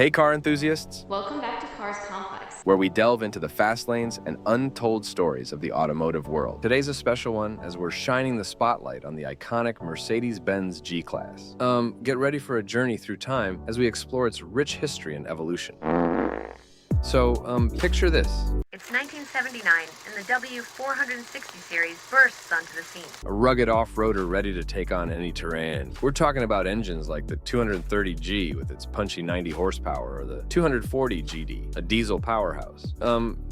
Hey car enthusiasts, Welcome back to Cars Complex. where we delve into the fast lanes and untold stories of the automotive world. Today's a special one as we're shining the spotlight on the iconic Mercedes Benz G Class. Get ready for a journey through time as we explore its rich history and evolution. So, picture this. It's 1979, and the W460 series bursts onto the scene. A rugged off-roader ready to take on any terrain. We're talking about engines like the 230G with its punchy 90 horsepower or the 240GD, a diesel powerhouse.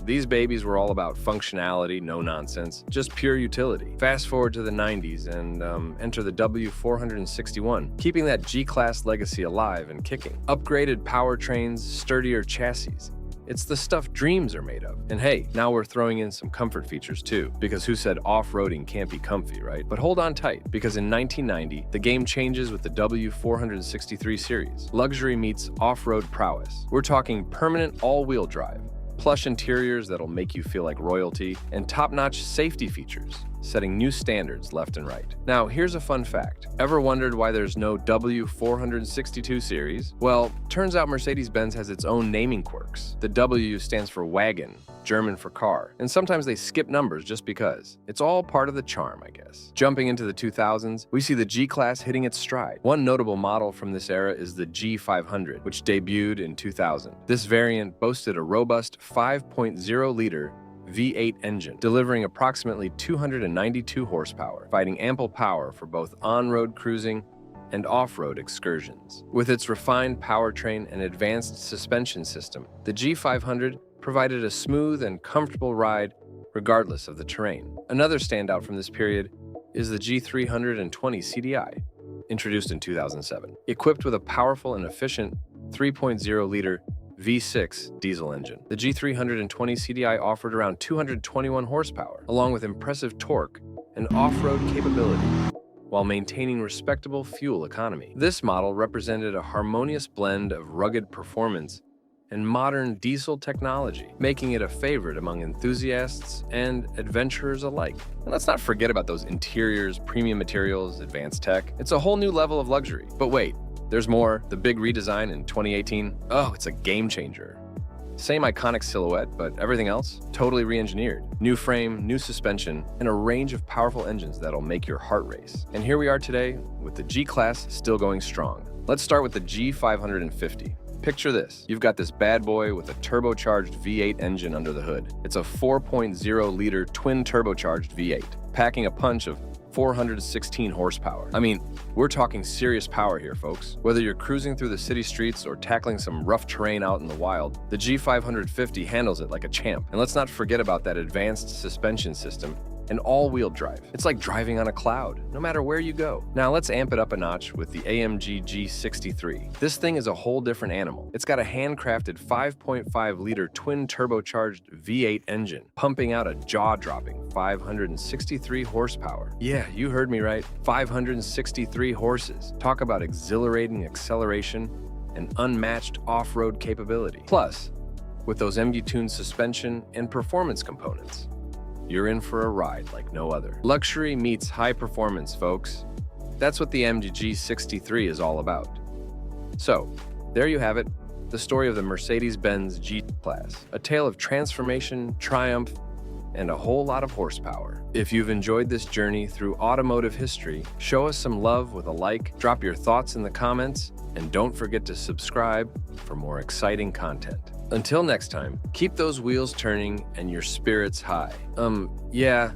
These babies were all about functionality, no nonsense, just pure utility. Fast forward to the 90s and enter the W461, keeping that G-Class legacy alive and kicking. Upgraded powertrains, sturdier chassis. It's the stuff dreams are made of. And hey, now we're throwing in some comfort features too, because who said off-roading can't be comfy, right? But hold on tight, because in 1990, the game changes with the W463 series. Luxury meets off-road prowess. We're talking permanent all-wheel drive, plush interiors that'll make you feel like royalty, and top-notch safety features, setting new standards left and right. Now, here's a fun fact. Ever wondered why there's no W462 series? Well, turns out Mercedes-Benz has its own naming quirks. The W stands for wagon, German for car, and sometimes they skip numbers just because. It's all part of the charm, I guess. Jumping into the 2000s, we see the G-Class hitting its stride. One notable model from this era is the G500, which debuted in 2000. This variant boasted a robust 5.0-liter V8 engine, delivering approximately 292 horsepower, providing ample power for both on-road cruising and off-road excursions. With its refined powertrain and advanced suspension system, the G500 provided a smooth and comfortable ride regardless of the terrain. Another standout from this period is the G320 CDI, introduced in 2007. Equipped with a powerful and efficient 3.0-liter V6 diesel engine, the G320 CDI offered around 221 horsepower, along with impressive torque and off-road capability, while maintaining respectable fuel economy. This model represented a harmonious blend of rugged performance and modern diesel technology, making it a favorite among enthusiasts and adventurers alike. And let's not forget about those interiors, premium materials, advanced tech. It's a whole new level of luxury. But wait, there's more. The big redesign in 2018, oh, it's a game changer. Same iconic silhouette, but everything else, totally re-engineered. New frame, new suspension, and a range of powerful engines that'll make your heart race. And here we are today with the G-Class still going strong. Let's start with the G550. Picture this. You've got this bad boy with a turbocharged V8 engine under the hood. It's a 4.0-liter twin turbocharged V8, packing a punch of 416 horsepower. I mean, we're talking serious power here, folks. Whether you're cruising through the city streets or tackling some rough terrain out in the wild, the G550 handles it like a champ. And let's not forget about that advanced suspension system and all-wheel drive. It's like driving on a cloud, no matter where you go. Now let's amp it up a notch with the AMG G63. This thing is a whole different animal. It's got a handcrafted 5.5-liter twin turbocharged V8 engine, pumping out a jaw-dropping 563 horsepower. Yeah, you heard me right, 563 horses. Talk about exhilarating acceleration and unmatched off-road capability. Plus, with those MG-tuned suspension and performance components, you're in for a ride like no other. Luxury meets high performance, folks. That's what the AMG G63 is all about. So, there you have it, the story of the Mercedes Benz G Class. A tale of transformation, triumph, and a whole lot of horsepower. If you've enjoyed this journey through automotive history, show us some love with a like, drop your thoughts in the comments, and don't forget to subscribe for more exciting content. Until next time, keep those wheels turning and your spirits high. Yeah,